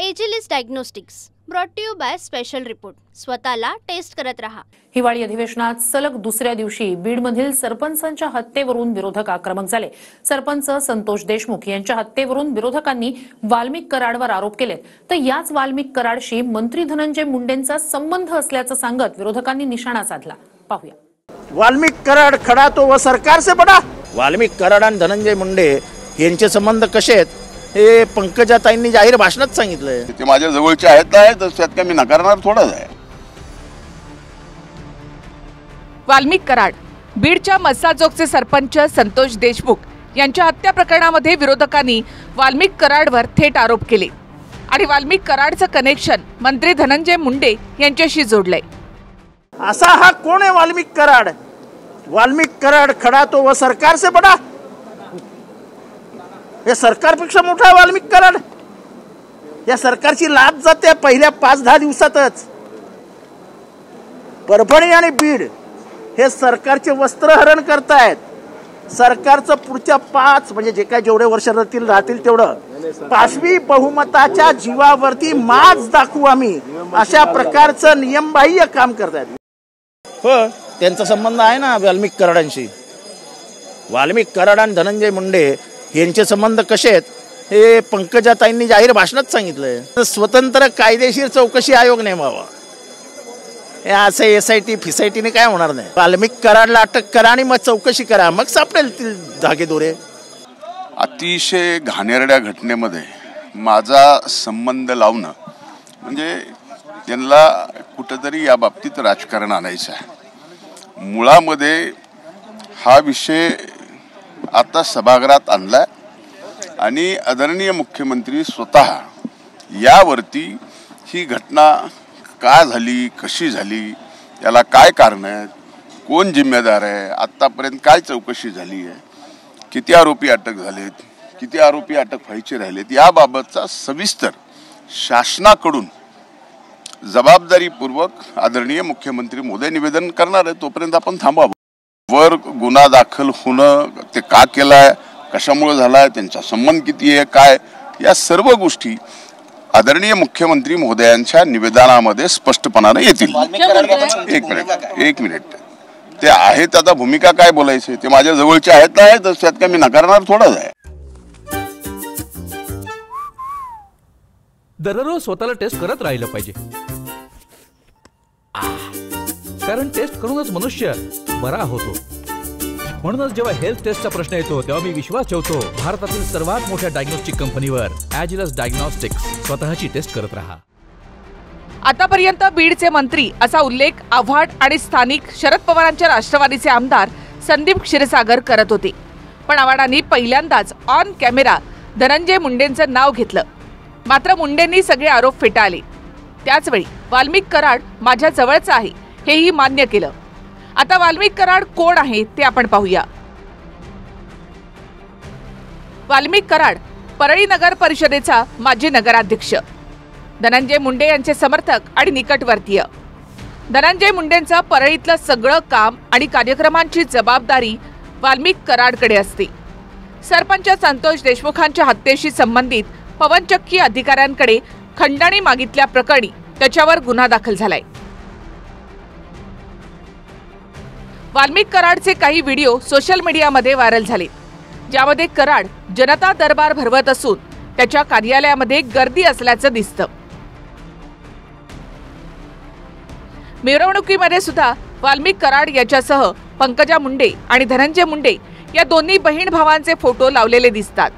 Agilus diagnostics brought to you by special report. स्वतःला test करत रहा। हिवाळी अधिवेशनात सलग दुसऱ्या दिवशी बीडमधील सरपंचांच्या हत्येवरून विरोधक आक्रमक झाले। सरपंच संतोष देशमुख यांच्या हत्येवरून विरोधकांनी वाल्मिक कराडवर आरोप केले, तर याच वाल्मिक कराडशी मंत्री धनंजय मुंडेंचा संबंध असल्याचं सांगत विरोधकांनी निशाणा साधला। पाहूया। वाल्मिक कराड खड़ा तो वो सरकार से बड़ा। वाल्मिक कराड आणि धनंजय मुंडे यांचे संबंध कसे आहेत हे पंकजाताईंनी जाहीर भाषणात सांगितलंय। ते माझ्या जवळचे आहेत तर त्यात काय मी नकारणार थोडाच आहे। वाल्मिक कराड बीडच्या मस्साजोगचे सरपंच संतोष देशमुख यांच्या हत्या प्रकरणामध्ये विरोधकांनी वाल्मिक कराडवर थेट आरोप केले आणि वाल्मिक कराडचं कनेक्शन मंत्री धनंजय मुंडे यांच्याशी जोडलंय। असा हा कोण आहे वाल्मिक कराड? वाल्मिक कराड खड़ा तो वो सरकार से बड़ा। या सरकारपेक्षा मोठा आहे वाल्मिक कराड। या सरकारची लाच जाते पहिल्या 5-10 दिवसातच। परभणी आणि बीड हे सरकारचे वस्त्रहरण करतायत। सरकारचं पुढच्या 5 म्हणजे जे काय जेवढे वर्ष राहतील तेवढं 5वी बहुमताच्या जीवावरती माज दाखवू आम्ही, अशा प्रकारचं नियमबाह्य काम करतायत। हो, त्यांचा संबंध आहे ना वाल्मिक कराडांशी। वाल्मिक कराड आणि धनंजय मुंडे यांचे संबंध कसे आहेत हे पंकजाताईंनी जाहीर भाषणात सांगितलंय। स्वतंत्र कायदेशीर चौकशी आयोग नेमावा। हे असं SIT फिसायटीने काय होणार नाही। वाल्मिक कराडला अटक करा आणि मग चौकशी करा, मग सापडेल धागेदोरे। अतिशय घाणेरड्या घटनेमध्ये माझा संबंध लावणं म्हणजे त्यांना कुठेतरी या बाबतीत राजकारण आणायचं आहे। मुळामध्ये हा विषय आता सभागृहात आणलाय आणि आदरणीय मुख्यमंत्री स्वतः यावरती ही घटना का झाली, कशी झाली, याला काय कारण आहेत, कोण जिम्मेदार आहे, आतापर्यंत काय चौकशी झाली आहे, किती आरोपी अटक झालेत, किती आरोपी अटक व्हायचे राहिलेत, याबाबतचा सविस्तर शासनाकडून जबाबदारीपूर्वक आदरणीय मुख्यमंत्री महोदय निवेदन करणार आहे। तोपर्यंत आपण थांबावं। वर गुन्हा दाखल होणं, ते का केलाय, कशामुळे झालाय, त्यांचा संबंध किती आहे, काय, या सर्व गोष्टी आदरणीय मुख्यमंत्री महोदयांच्या निवेदनामध्ये स्पष्टपणाने येतील। एक मिनिट ते आहेत, आता भूमिका काय बोलायची ते माझ्या जवळचे आहेत ना, तर त्यात काय मी नकारणार थोडाच आहे। दररोज स्वतःला टेस्ट करत राहिलं पाहिजे, कारण टेस्ट करूनच मनुष्य बरा होतो। म्हणूनच जेव्हा हेल्थ टेस्टचा प्रश्न येतो तेव्हा मी विश्वास ठेवतो भारतातील सर्वात मोठ्या डायग्नोस्टिक कंपनीवर, एजिलिस डायग्नोस्टिक्स। स्वतःची टेस्ट करत रहा। आतापर्यंत बीडचे मंत्री असा उल्लेख आव्हाड आणि स्थानिक शरद पवारांच्या राष्ट्रवादीचे आमदार संदीप क्षीरसागर करत होते, पण आव्हाडांनी पहिल्यांदाच ऑन कॅमेरा धनंजय मुंडेंचं नाव घेतलं। मात्र मुंडेंनी सगळे आरोप फेटाळले। त्याचवेळी वाल्मिक कराड माझ्या जवळचा आहे हेही मान्य केलं। आता वाल्मिक कराड कोण आहे ते आपण पाहूया। वाल्मिक कराड परळी नगर परिषदेचा माजी नगराध्यक्ष, धनंजय मुंडे यांचे समर्थक आणि निकटवर्तीय। धनंजय मुंडेंचं परळीतलं सगळं काम आणि कार्यक्रमांची जबाबदारी वाल्मिक कराडकडे असते। सरपंच संतोष देशमुखांच्या हत्येशी संबंधित पवनचक्की अधिकाऱ्यांकडे खंडणी मागितल्या प्रकरणी त्याच्यावर गुन्हा दाखल झालाय। वाल्मिक कराडचे काही व्हिडिओ सोशल मीडियामध्ये व्हायरल झाले, ज्यामध्ये कराड जनता दरबार भरवत असून त्याच्या कार्यालयामध्ये गर्दी असल्याचं दिसतं। मिरवणुकीमध्ये सुद्धा वाल्मिक कराड याच्यासह पंकजा मुंडे आणि धनंजय मुंडे या दोन्ही बहीण भावांचे फोटो लावलेले दिसतात।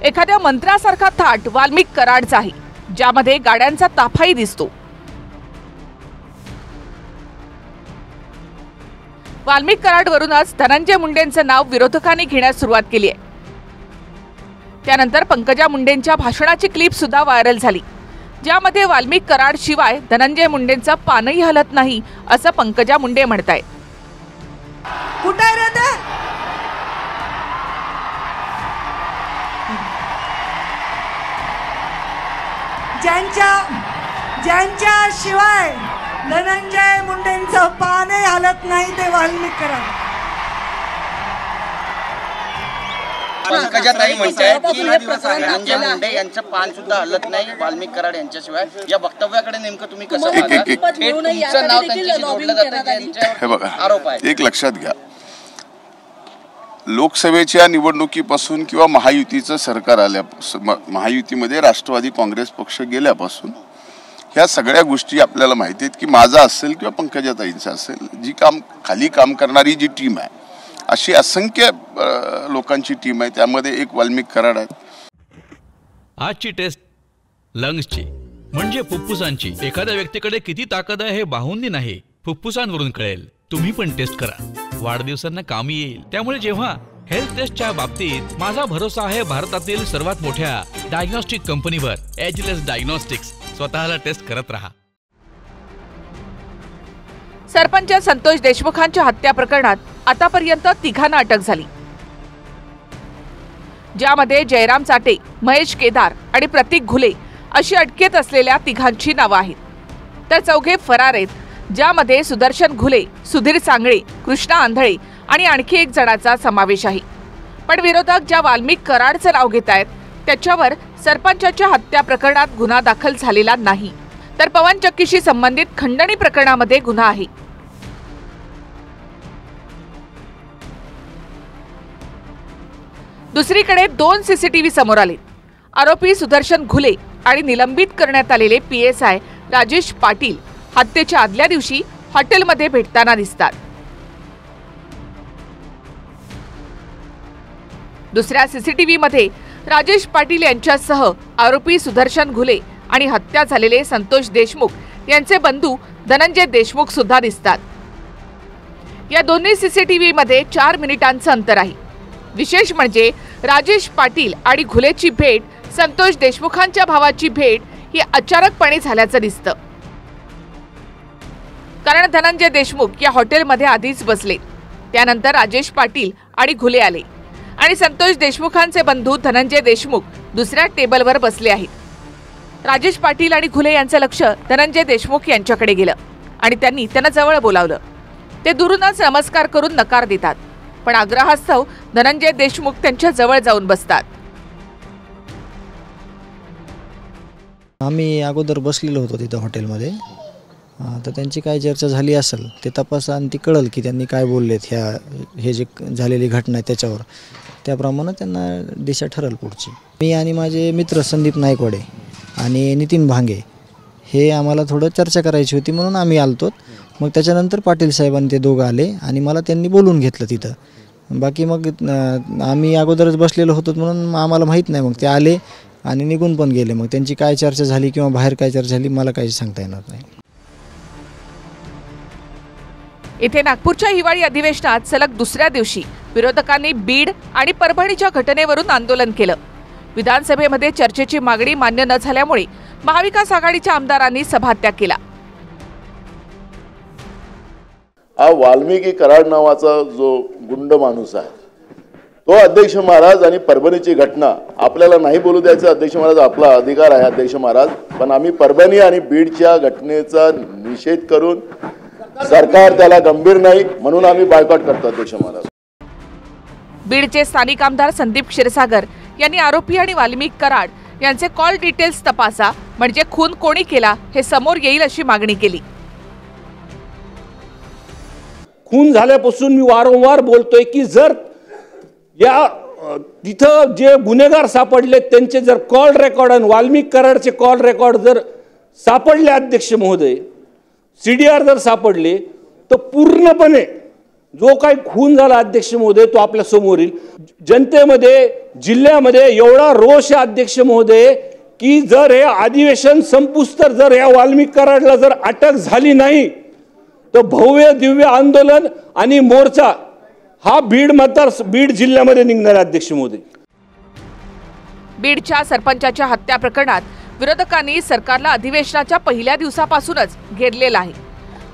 एखाद्या मंत्र्यासारखा थाट वाल्मिक कराडचा आहे, ज्यामध्ये गाड्यांचा ताफाही दिसतो। वाल्मिक कराडवरूनच धनंजय मुंडेंचं नाव विरोधकांनी घेण्यास सुरुवात केली आहे। त्यानंतर पंकजा मुंडेंच्या भाषणाची क्लिप सुद्धा व्हायरल झाली, ज्यामध्ये वाल्मिक कराड शिवाय धनंजय मुंडेंचं पानही हलत नाही असं पंकजा मुंडे म्हणतायत। कुठे रे ते? ज्यांच्या शिवाय धनंजय मुंडेंचं पानही हलत नाही ते वाल्मिक कराड। पंकजाताई म्हणतायत की धनंजय मुंडे यांचं पान सुद्धा हलत नाही वाल्मिक कराड यांच्याशिवाय. या वक्तव्याकडे नेमकं तुम्ही कसं पाहता? तुमचं नाव त्यांच्याशी जोडलं जातं त्यांच्यावर आरोप आहे. एक लक्षात घ्या, लोकसभेच्या निवडणुकीपासून किंवा महायुतीचं सरकार महायुतीमध्ये राष्ट्रवादी काँग्रेस पक्ष गेल्यापासून ह्या सगळ्या गोष्टी आपल्याला माहिती आहेत की माझा असेल किंवा पंकजाताईंचा असेल, जी खाली काम करणारी जी टीम आहे अशी असंख्य लोकांची टीम आहे, त्यामध्ये एक वाल्मिक कराड आहेत. आजची टेस्ट लंग्सची म्हणजे फुफ्फुसांची. एखाद्या व्यक्तीकडे किती ताकद आहे हे बाहुंनी नाही, फुफ्फुसांवरून कळेल. तुम्ही पण टेस्ट करा, वाढदिवसांना कामी येईल. त्यामुळे जेव्हा हेल्थ टेस्टच्या बाबतीत माझा भरोसा आहे भारतातील सर्वात मोठ्या डायग्नोस्टिक कंपनीवर, एजलेस डायग्नोस्टिक्स. स्वतःला टेस्ट करत रहा. सरपंच संतोष देशमुखांच्या हत्या प्रकरणात आतापर्यंत 3 अटक झाली, ज्यामध्ये जयराम चाटे, महेश केदार आणि प्रतीक घुले अशी अटकेत असलेल्या 3 नावं आहेत. तर 4 फरार आहेत, ज्यामध्ये सुदर्शन घुले, सुधीर सांगळे, कृष्णा आंधळे आणि आणखी 1 जणाचा समावेश आहे. पण विरोधक ज्या वाल्मिक कराडचं नाव घेत आहेत त्याच्यावर सरपंचाच्या हत्या प्रकरणात गुन्हा दाखल झालेला नाही, तर पवन चक्कीशी संबंधित खंडणी प्रकरणामध्ये गुन्हा आहे. दुसरीकडे 2 सीसीटीव्ही समोर आले. आरोपी सुदर्शन घुले आणि निलंबित करण्यात आलेले PSI राजेश पाटील हत्येच्या आदल्या दिवशी हॉटेलमध्ये भेटताना दिसतात. दुसऱ्या सीसीटीव्हीमध्ये राजेश पाटील यांच्यासह आरोपी सुदर्शन घुले आणि हत्या झालेले संतोष देशमुख यांचे बंधू धनंजय देशमुख सुद्धा दिसतात. या दोन्ही सीसीटीव्हीमध्ये 4 मिनिटांचं अंतर आहे. विशेष म्हणजे राजेश पाटील आणि घुलेची भेट, संतोष देशमुखांच्या भावाची भेट ही अचानकपणे झाल्याचं दिसतं. कारण धनंजय देशमुख या हॉटेलमध्ये आधीच बसले. त्यानंतर राजेश पाटील आणि घुले आले आणि संतोष देशमुखांचे बंधू धनंजय देशमुख दुसऱ्या टेबलवर बसले आहेत. राजेश पाटील आणि घुले यांचं लक्ष धनंजय देशमुख यांच्याकडे गेलं आणि त्यांनी त्यांना जवळ बोलावलं. ते दुरूनच नमस्कार करून नकार देतात, पण आग्रहास्तव धनंजय देशमुख त्यांच्या जवळ जाऊन बसतात. आम्ही अगोदर बसलेलो होतो तिथं हॉटेलमध्ये, तर त्यांची काय चर्चा झाली असेल ते तपासा आणि ती कळेल की त्यांनी काय बोललेत. हे जे झालेली घटना आहे त्याच्यावर त्याप्रमाणे त्यांना दिशा ठरेल पुढची. मी आणि माझे मित्र संदीप नायकवाडे आणि नितीन भांगे हे आम्हाला थोडं चर्चा करायची होती म्हणून आम्ही आलतो. मग त्याच्यानंतर पाटील साहेबांनी ते दोघं आले आणि मला त्यांनी बोलून घेतलं तिथं. बाकी मग आम्ही अगोदरच बसलेलो होतो म्हणून आम्हाला माहीत नाही. मग ते आले आणि निघून पण गेले. मग त्यांची काय चर्चा झाली किंवा बाहेर काय चर्चा झाली मला काही सांगता येणार नाही. इथे नागपूरच्या हिवाळी अधिवेशनात सलग दुसऱ्या दिवशी विरोधकांनी बीड आणि परभणीच्या घटनेवरून आंदोलन केलं. विधानसभेमध्ये चर्चेची मागणी मान्य न झाल्यामुळे महाविकास आघाडीच्या आमदारांनी सभात्याग केला. हा वाल्मिकी कराड नावाचा जो गुंड माणूस आहे तो अध्यक्ष महाराज आणि परभणीची घटना आपल्याला नाही बोलू द्यायचं. अध्यक्ष महाराज आपला अधिकार आहे अध्यक्ष महाराज, पण आम्ही परभणी आणि बीडच्या घटनेचा निषेध करून सरकार त्याला गंभीर नाही म्हणून आम्ही बायकॉट करतो अध्यक्ष महाराज. बीडचे स्थानिक आमदार संदीप क्षीरसागर यांनी आरोपी आणि वाल्मिक कराड यांचे कॉल डिटेल्स तपासा, म्हणजे खून कोणी केला हे समोर येईल अशी मागणी केली. खून झाल्यापासून मी वारंवार बोलतोय की जर या तिथं जे गुन्हेगार सापडले त्यांचे जर कॉल रेकॉर्ड आणि वाल्मिक कराडचे कॉल रेकॉर्ड जर सापडले अध्यक्ष महोदय, CDR जर सापडले तर पूर्णपणे जो काही खून झाला अध्यक्ष महोदय तो आपल्या समोर येईल. जनतेमध्ये जिल्ह्यामध्ये एवढा रोष आहे अध्यक्ष महोदय की जर हे अधिवेशन संपुस्तर जर या वाल्मिक कराडला जर अटक झाली नाही तर भव्य दिव्य आंदोलन आणि मोर्चा हा बीड जिल्ह्यामध्ये निघणार अध्यक्ष महोदय. बीडच्या सरपंचाच्या हत्या प्रकरणात विरोधकांनी सरकारला अधिवेशनाच्या पहिल्या दिवसापासूनच घेरलेलं आहे.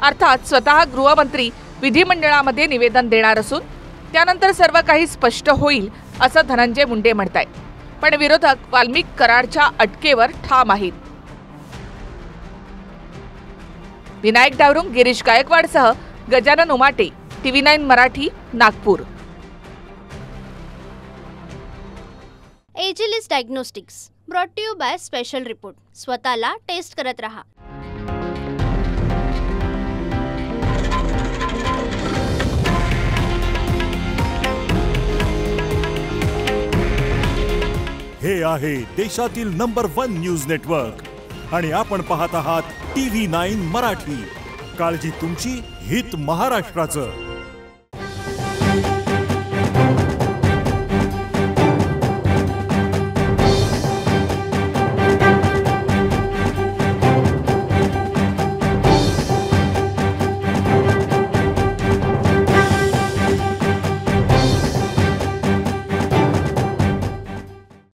अर्थात स्वतः गृहमंत्री विधिमंडळामध्ये निवेदन देणार असून त्यानंतर सर्व काही स्पष्ट होईल असं धनंजय मुंडे म्हणतायत. पण विरोधक वाल्मिक कराडच्या अटकेवर ठाम आहेत. विनायक डावरुंग, गिरीश गायकवाडसह Gajanan Umate, TV9 Marathi, Nagpur. Agilus diagnostics brought to you by special report. स्वतःला टेस्ट करत रहा. हे आहे देशातील नंबर 1 न्यूज नेटवर्क आणि आपण पाहत आहात TV9 मराठी. काळजी तुमची, हित महाराष्ट्राचं.